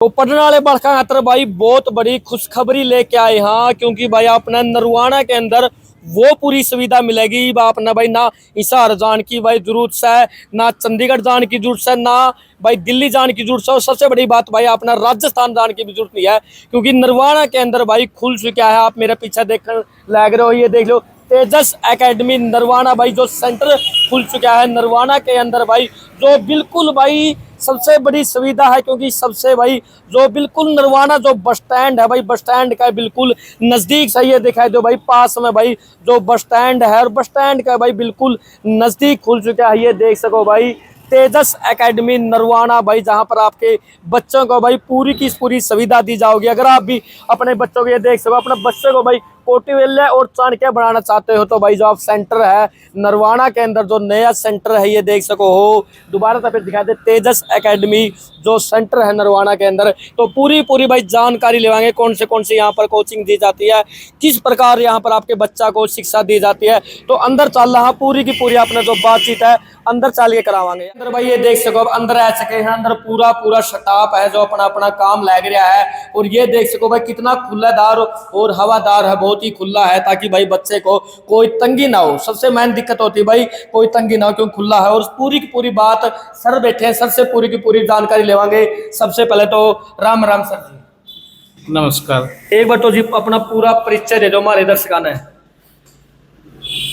तो पढ़ने वाले बालका खातर भाई बहुत बड़ी खुशखबरी लेके आए हाँ, क्योंकि भाई अपने नरवाना के अंदर वो पूरी सुविधा मिलेगी। आपने भाई ना हिसार जाने की भाई जरूरत है, ना चंडीगढ़ जाने की जरूरत है, ना भाई दिल्ली जाने की जरूरत है। और सबसे बड़ी बात भाई अपना राजस्थान जाने की भी जरूरत नहीं है, क्योंकि नरवाना के अंदर भाई खुल चुका है। आप मेरे पीछे देखने लग रहे हो, ये देख लो तेजस एकेडमी नरवाना भाई जो सेंटर खुल चुका है नरवाना के अंदर भाई, जो बिल्कुल भाई सबसे बड़ी सुविधा है। क्योंकि सबसे भाई जो बिल्कुल नरवाना जो बस स्टैंड है भाई, बस स्टैंड का बिल्कुल नजदीक से ये दिखाई दो भाई, पास में भाई जो बस स्टैंड है, और बस स्टैंड का भाई बिल्कुल नजदीक खुल चुका है। ये देख सको भाई तेजस एकेडमी नरवाना भाई, जहां पर आपके बच्चों को भाई पूरी की पूरी सुविधा दी जाओगी। अगर आप भी अपने बच्चों को ये देख सको, अपने बच्चे को भाई कोटिवेले और चाणक्य बनाना चाहते हो, तो भाई जो आप सेंटर है नरवाना के अंदर जो नया सेंटर है ये देख सको हो। दोबारा से फिर दिखा दे तेजस एकेडमी जो सेंटर है नरवाना के अंदर, तो पूरी भाई जानकारी लेवाएंगे कौन से यहाँ पर कोचिंग दी जाती है, किस प्रकार यहाँ पर आपके बच्चा को शिक्षा दी जाती है। तो अंदर चल रहा पूरी की पूरी अपना जो बातचीत है अंदर चल के करावांगे। अंदर भाई ये देख सको, अब अंदर आ सके हैं, अंदर पूरा स्टाफ है जो अपना काम लग रहा है। और ये देख सको भाई कितना खुलादार और हवादार है, बहुत ही खुला है, ताकि भाई बच्चे को कोई तंगी ना हो। सबसे मेन दिक्कत होती है भाई कोई तंगी ना हो, क्योंकि खुला है। और पूरी की पूरी बात सर बैठे हैं, सर से पूरी की पूरी जानकारी लेवांगे। सबसे पहले तो राम राम सर जी। नमस्कार। एक बार तो जी अपना पूरा परिचय दे दो हमारे दर्शकों ने।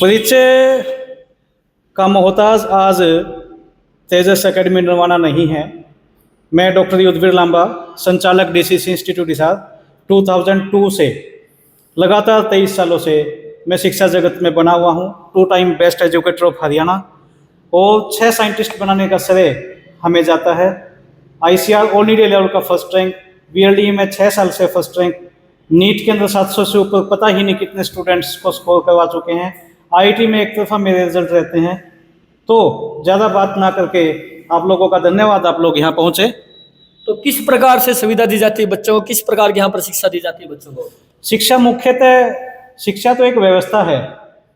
परिचय का मोहताज आज तेजस एकेडमी नरवाना नहीं है। मैं डॉक्टर युद्धवीर लांबा, संचालक डीसीसी इंस्टीट्यूट हिसार 2002 से लगातार 23 सालों से मैं शिक्षा जगत में बना हुआ हूँ। 2 time best educator of Haryana और 6 साइंटिस्ट बनाने का श्रेय हमें जाता है। आईसीआर ऑल इंडिया लेवल का फर्स्ट रैंक, बीएलडी में 6 साल से फर्स्ट रैंक, नीट के अंदर 700 से ऊपर पता ही नहीं कितने स्टूडेंट्स को स्कोर करवा चुके हैं। आईआईटी में एक तरफा मेरे रिजल्ट रहते हैं। तो ज़्यादा बात ना करके आप लोगों का धन्यवाद, आप लोग यहाँ पहुँचे। तो किस प्रकार से सुविधा दी जाती है बच्चों को, किस प्रकार की यहाँ पर शिक्षा दी जाती है बच्चों को? शिक्षा मुख्यतः, शिक्षा तो एक व्यवस्था है,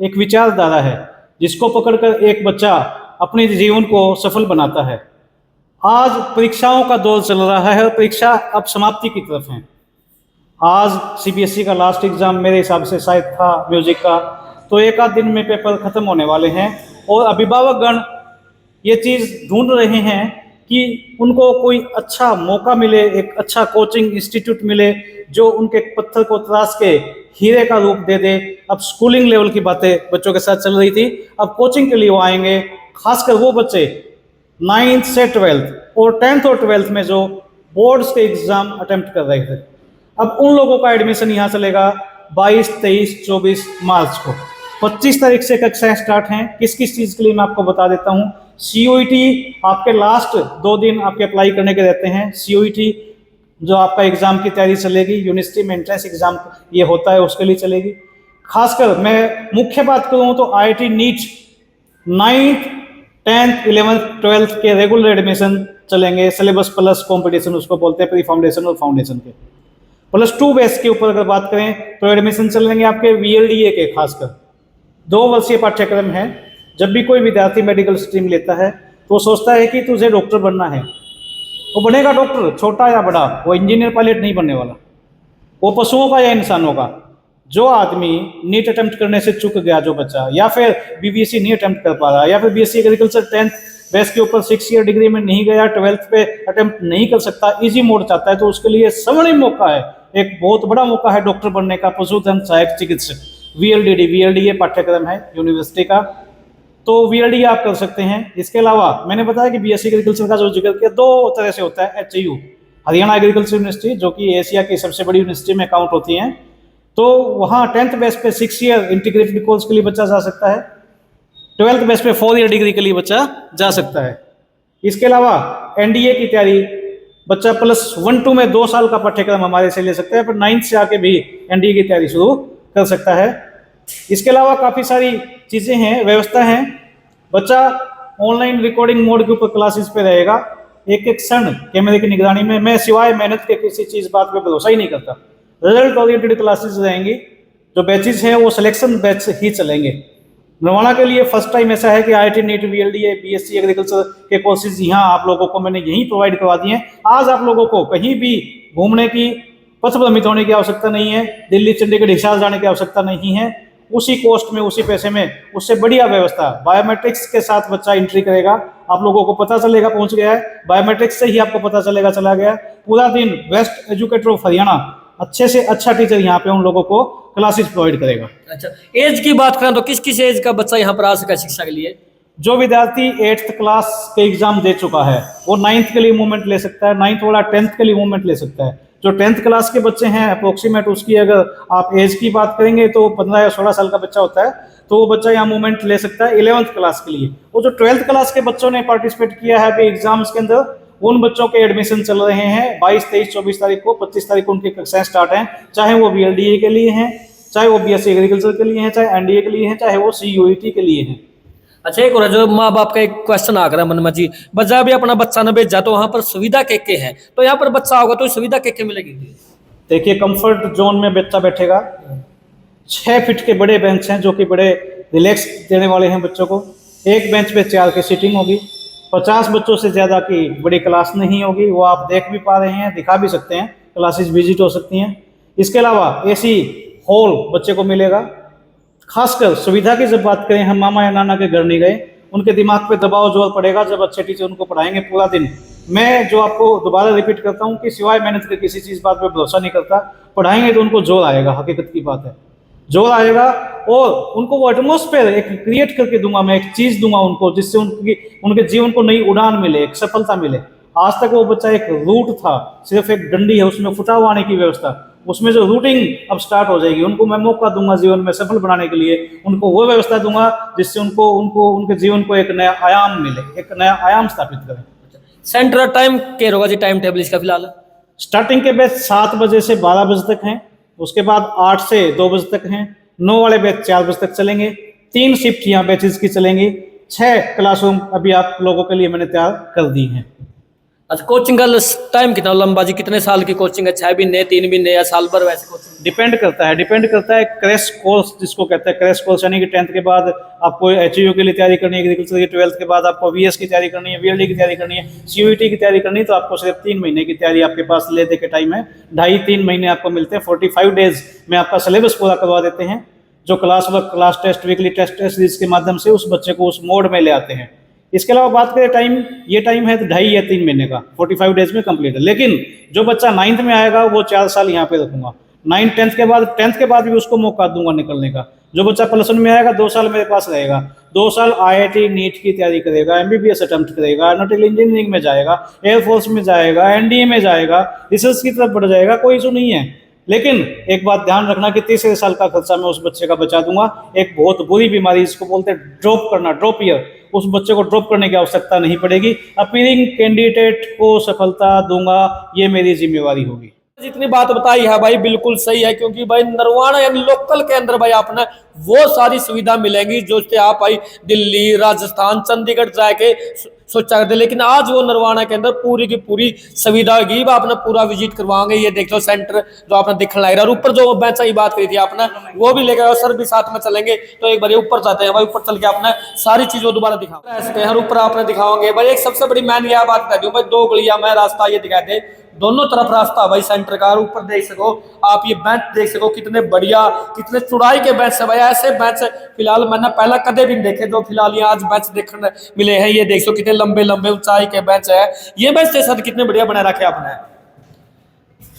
एक विचारधारा है, जिसको पकड़कर एक बच्चा अपने जीवन को सफल बनाता है। आज परीक्षाओं का दौर चल रहा है और परीक्षा अब समाप्ति की तरफ है। आज सीबीएसई का लास्ट एग्जाम मेरे हिसाब से शायद था म्यूजिक का, तो एक आध दिन में पेपर खत्म होने वाले हैं। और अभिभावकगण ये चीज़ ढूंढ रहे हैं कि उनको कोई अच्छा मौका मिले, एक अच्छा कोचिंग इंस्टीट्यूट मिले जो उनके पत्थर को तराश के हीरे का रूप दे दे। अब स्कूलिंग लेवल की बातें बच्चों के साथ चल रही थी, अब कोचिंग के लिए वो आएंगे। खासकर वो बच्चे 9th से 12th और 10th और 12th में जो बोर्ड्स के एग्ज़ाम अटेम्प्ट कर रहे थे, अब उन लोगों का एडमिशन यहाँ चलेगा 22, 23, 24 मार्च को। 25 तारीख से कक्षाएं स्टार्ट हैं। किस किस चीज़ के लिए मैं आपको बता देता हूँ। सीयूईटी आपके लास्ट 2 दिन आपके अप्लाई करने के रहते हैं। सीयूईटी जो आपका एग्ज़ाम की तैयारी चलेगी, यूनिवर्सिटी में एंट्रेंस एग्ज़ाम ये होता है, उसके लिए चलेगी। खासकर मैं मुख्य बात करूँ तो IIT NEET 9th, 10th, 11th, 12th के रेगुलर एडमिशन चलेंगे। सिलेबस प्लस कंपटीशन उसको बोलते हैं, प्री फाउंडेशन और फाउंडेशन के। +2 बैच के ऊपर अगर बात करें तो एडमिशन चलेंगे आपके वीएलडीए के। खासकर 2 वर्षीय पाठ्यक्रम है। जब भी कोई विद्यार्थी मेडिकल स्ट्रीम लेता है तो वो सोचता है कि तुझे डॉक्टर बनना है, वो बनेगा डॉक्टर, छोटा या बड़ा, वो इंजीनियर पायलट नहीं बनने वाला, वो पशुओं का या इंसानों का। जो आदमी नीट अटेम्प्ट करने से चूक गया, जो बच्चा, या फिर बीबीएससी नहीं अटेम्प्ट कर पा रहा, या फिर बीएससी एग्रीकल्चर 10th बेस के ऊपर 6 ईयर डिग्री में नहीं गया, 12th पे अटेम्प्ट नहीं कर सकता, इजी मोड चाहता है, तो उसके लिए स्वर्णिम मौका है, एक बहुत बड़ा मौका है डॉक्टर बनने का, पशुधन सहायक चिकित्सक। वीएलडीए पाठ्यक्रम है यूनिवर्सिटी का, तो वीएलडीए आप कर सकते हैं। इसके अलावा मैंने बताया कि बीएससी एग्रीकल्चर का जो जिक्र किया 2 तरह से होता है। एचयू हरियाणा एग्रीकल्चर यूनिवर्सिटी, जो कि एशिया की सबसे बड़ी यूनिवर्सिटी में काउंट होती हैं, तो वहाँ 10th बेस पे 6 ईयर इंटीग्रेटेड कोर्स के लिए बच्चा जा सकता है। 12th बेस पे 4 ईयर डिग्री के लिए बच्चा जा सकता है। इसके अलावा एनडीए की तैयारी बच्चा +1-2 में 2 साल का पाठ्यक्रम हमारे से ले सकता है, पर 9th से आके भी एनडीए की तैयारी शुरू कर सकता है। इसके अलावा काफ़ी सारी चीज़ें हैं, व्यवस्था है। बच्चा ऑनलाइन रिकॉर्डिंग मोड के ऊपर क्लासेस पे रहेगा, एक एक क्षण कैमरे की निगरानी में। मैं सिवाय मेहनत के किसी चीज़ बात पे भरोसा ही नहीं करता। रिजल्ट ओरिएंटेड क्लासेस रहेंगी। जो बैचेस हैं वो सिलेक्शन बैच ही चलेंगे। नरवाना के लिए फर्स्ट टाइम ऐसा है कि IIT NEET BLDA BSc agriculture के कोर्सेज यहाँ आप लोगों को मैंने यहीं प्रोवाइड करवा दिए हैं। आज आप लोगों को कहीं भी घूमने की, पथ भ्रमित होने की आवश्यकता नहीं है, दिल्ली चंडीगढ़ हिसार जाने की आवश्यकता नहीं है। उसी कॉस्ट में, उसी पैसे में, उससे बढ़िया व्यवस्था। बायोमेट्रिक्स के साथ बच्चा एंट्री करेगा, आप लोगों को पता चलेगा पहुंच गया है, बायोमेट्रिक्स से ही आपको पता चलेगा चला गया। पूरा दिन बेस्ट एजुकेटर ऑफ हरियाणा, अच्छे से अच्छा टीचर यहाँ पे उन लोगों को क्लासेस प्रोवाइड करेगा। अच्छा, एज की बात करें तो किस किस एज का बच्चा यहाँ पर आ सका शिक्षा के लिए? जो विद्यार्थी 8th क्लास के एग्जाम दे चुका है वो 9th के लिए मूवमेंट ले सकता है, 9th वाला 10th के लिए मूवमेंट ले सकता है। जो 10th क्लास के बच्चे हैं अप्रोक्सीमेट, उसकी अगर आप एज की बात करेंगे तो 15 या 16 साल का बच्चा होता है, तो वो बच्चा यहाँ मूवमेंट ले सकता है 11th क्लास के लिए। वो जो 12th क्लास के बच्चों ने पार्टिसिपेट किया है अभी एग्जाम्स के अंदर, उन बच्चों के एडमिशन चल रहे हैं 22, 23, 24 तारीख को, 25 तारीख को उनकी कक्षाएं स्टार्ट हैं। चाहे वो BLDA के लिए हैं, चाहे वो BSc एग्रीकल्चर के लिए हैं, चाहे NDA के लिए हैं, चाहे वो CUET के लिए हैं। अच्छा, एक और जो माँ बाप का एक क्वेश्चन आ रहा है मन में जी, बच्चा भी अपना बच्चा न भेजा तो वहाँ पर सुविधा के है, तो यहाँ पर बच्चा होगा तो सुविधा के मिलेगी? देखिए, कंफर्ट जोन में बच्चा बैठेगा, 6 फीट के बड़े बेंच हैं जो कि बड़े रिलैक्स देने वाले हैं बच्चों को। एक बेंच पे 4 की सीटिंग होगी, 50 बच्चों से ज़्यादा की बड़ी क्लास नहीं होगी, वो आप देख भी पा रहे हैं, दिखा भी सकते हैं, क्लासेस विजिट हो सकती हैं। इसके अलावा AC हॉल बच्चे को मिलेगा। खासकर सुविधा की जब बात करें, हम मामा या नाना के घर नहीं गए, उनके दिमाग पे दबाव जोर पड़ेगा जब अच्छे टीचर उनको पढ़ाएंगे पूरा दिन। मैं जो आपको दोबारा रिपीट करता हूँ कि सिवाय मेहनत के किसी चीज़ बात पे भरोसा नहीं करता। पढ़ाएंगे तो उनको जोर आएगा, हकीकत की बात है, जोर आएगा। और उनको वो एटमोस्फेयर एक क्रिएट करके दूंगा मैं, एक चीज़ दूंगा उनको जिससे उनके जीवन को नई उड़ान मिले, एक सफलता मिले। आज तक वो बच्चा एक रूट था, सिर्फ एक डंडी है, उसमें फुटाव आने की व्यवस्था, उसमें जो रूटिंग अब स्टार्ट हो जाएगी। उनको मैं मौका दूंगा जीवन में सफल बनाने के लिए, उनको वो व्यवस्था दूंगा जिससे उनको उनके जीवन को एक नया आयाम मिले, एक नया आयाम स्थापित करें। सेंटर टाइम क्या होगा जी, टाइम टेबल इसका फिलहाल? स्टार्टिंग के बैच 7 बजे से 12 बजे तक हैं, उसके बाद 8 से 2 बजे तक हैं, 9 वाले बैच 4 बजे तक चलेंगे। 3 शिफ्ट यहाँ बैचेज की चलेंगी। 6 क्लासरूम अभी आप लोगों के लिए मैंने तैयार कर दी हैं। अच्छा, कोचिंग का टाइम कितना लंबा जी, कितने साल की कोचिंग है? 6 महीने, 3 महीने या साल भर? वैसे कोचिंग डिपेंड करता है क्रैश कोर्स जिसको कहते हैं, क्रैश कोर्स यानी कि 10th के बाद आपको HEU के लिए तैयारी करनी है, एग्रीकल्चर की 12th के बाद आपको VS की तैयारी करनी है, BLD की तैयारी करनी है, CUET की तैयारी करनी है, तो आपको सिर्फ 3 महीने की तैयारी आपके पास ले दे के टाइम है। 2.5-3 महीने आपको मिलते हैं। 45 डेज में आपका सिलेबस पूरा करवा देते हैं। जो class work, class test, weekly test series के माध्यम से उस बच्चे को उस मोड में ले आते हैं। इसके अलावा बात करें टाइम, ये टाइम है तो 2.5 या 3 महीने का, 45 डेज में कंप्लीट है। लेकिन जो बच्चा 9th में आएगा वो 4 साल यहाँ पे रखूंगा। 9th 10th के बाद भी उसको मौका दूंगा निकलने का। जो बच्चा +1 में आएगा 2 साल मेरे पास रहेगा, 2 साल IIT नीट की तैयारी करेगा, MBBS अटेम्प्ट करेगा, एरोनॉटिकल इंजीनियरिंग में जाएगा, एयरफोर्स में जाएगा, NDA में जाएगा, रिसर्च की तरफ बढ़ जाएगा, कोई इशू नहीं है। लेकिन एक बात ध्यान रखना कि 3 साल का खर्चा मैं उस बच्चे का बचा दूंगा। एक बहुत बुरी बीमारी, इसको बोलते हैं ड्रॉप करना, ड्रॉप ईयर, उस बच्चे को ड्रॉप करने की आवश्यकता नहीं पड़ेगी। अपीयरिंग कैंडिडेट को सफलता दूंगा, ये मेरी जिम्मेवारी होगी। जितनी बात बताई है भाई बिल्कुल सही है, क्योंकि भाई नरवाना यानी लोकल के अंदर भाई आपने वो सारी सुविधा मिलेंगी जो आप भाई दिल्ली, राजस्थान, चंडीगढ़ जाके सोचा करते, लेकिन आज वो नरवाना के अंदर पूरी की पूरी सुविधा होगी। आपने पूरा विजिट करवाएंगे। ये देख लो सेंटर जो आपने दिखने लग रहा है, और ऊपर जो बेंच की बात करी थी आपने वो भी लेकर, सर भी साथ में चलेंगे। तो एक बार ऊपर जाते हैं भाई, ऊपर चल के आपने सारी चीजों दोबारा दिखाओ ऐसे हर ऊपर आपने दिखाओगे भाई। एक सबसे बड़ी मैन यह बात बता दूं भाई, 2 गलियां में रास्ता ये दिखा दे, दोनों तरफ रास्ता भाई सेंटर का। ऊपर देख सको आप, ये बेंच देख सको कितने बढ़िया, कितने चौड़ाई के बेंच है भाई। ऐसे बेंच फिलहाल मैंने पहला कदे भी नहीं देखे जो फिलहाल ये आज बेंच देखने मिले हैं। ये देख सको कितने लंबे लंबे ऊंचाई के बेंच है। ये बेंच के साथ कितने बढ़िया बना रखे आपने।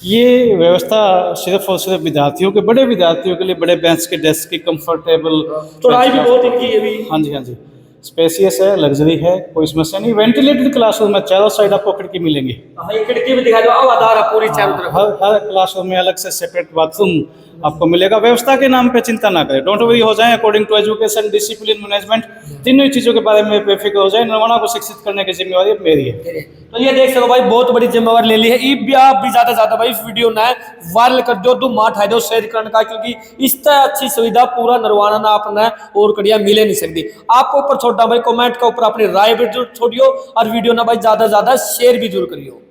ये व्यवस्था सिर्फ और सिर्फ विद्यार्थियों के, बड़े विद्यार्थियों के लिए बड़े बेंच के, डेस्क की, कंफर्टेबल, चौड़ाई भी बहुत इनकी है भी। हाँ जी, स्पेसियस है, लग्जरी है, कोई समस्या नहीं। वेंटिलेटेड क्लासरूम में चारों साइड आपको खिड़की मिलेंगी। ये खिड़की भी दिखा दो, हवादार है पूरी चारों तरफ। हर क्लासरूम में अलग से सेपरेट बाथरूम आपको मिलेगा। व्यवस्था के नाम पे चिंता ना करें, डोंट वरी हो जाएं। According to education, discipline, management, तीनों ही चीज़ों के बारे में बेफिक्र हो जाए। नरवाना को शिक्षित करने की जिम्मेवारी मेरी है। तो ये देख सको भाई बहुत बड़ी जिम्मेवारी ले ली है। आप भी ज्यादा भाई इस वीडियो ने वायरल कर दो, तुम माठ दो शेयर करने का, क्योंकि इस तरह अच्छी सुविधा पूरा नरवाना ना अपना और कड़िया मिले नहीं सकती। आपको ऊपर छोटा भाई कमेंट के ऊपर अपनी राय भी जरूर छोड़ियो, और वीडियो ना भाई ज्यादा शेयर भी जरूर करियो।